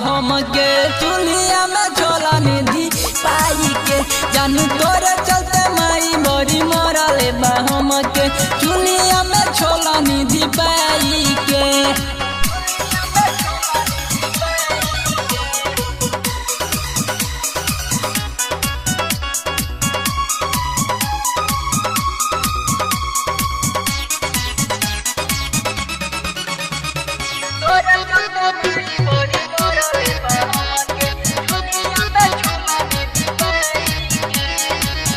हम के चूल्हिया में छोला निधि पाई के जानू तोरे चलते माई बड़ी मरले बा हम के चूल्हिया में छोला निधि पाई के।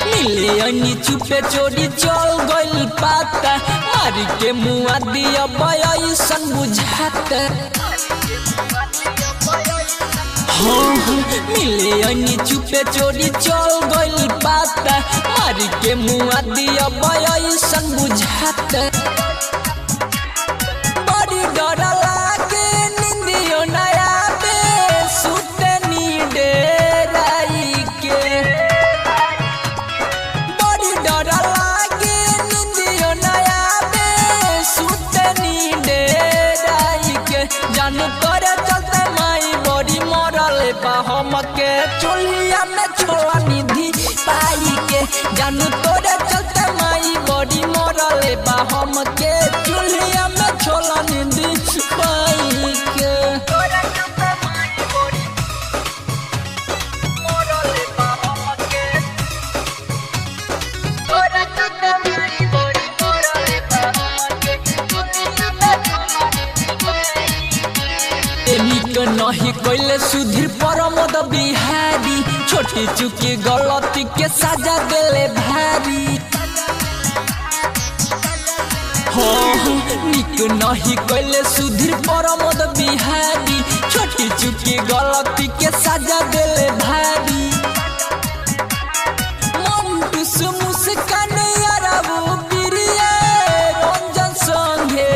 मिले चुपे चोरी चल गइल पाता मारी के मुआ दिया बयसन बुझाता। मिले चुपे चोरी चल गइल पाता मारी के मुआ दिया बयसन बुझाता। बड़ी डर लागे निंदियो नया बे सुते नी डेराई के। बड़ी डर लागे निंदियो नया बे सुते नी डेराई के जानू तोरे चलते माई बड़ी मरले बा हम के चूल्हिया में छोला निधि पाई के जानू तोरे चलते माई बड़ी मरले बा हम के चूल्हिया में छोला निधि पाई के। नहीं कैले सुधीर परमद बिहारी छोटी चुकी गलती के सजा देले भारी। निक नहीं कैले सुधीर परमद बिहारी छोटी चुकी गलती के सजा देले भारी। मंटू से मुस्कान यारबू प्रिया रंजन संगे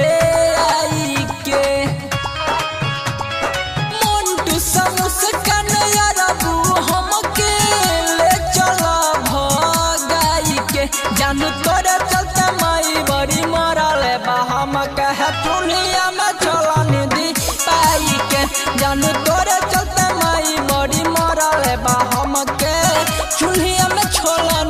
आई के। मुस्कान यारबू हम के ले चला भगाई के जानू तोरे चलते माई बड़ी मरले बा हम कहे चूल्हिया में छोला निधि पाई के जानू तोरे चलते माई बड़ी मरले बा हम के चूल्हिया में छोला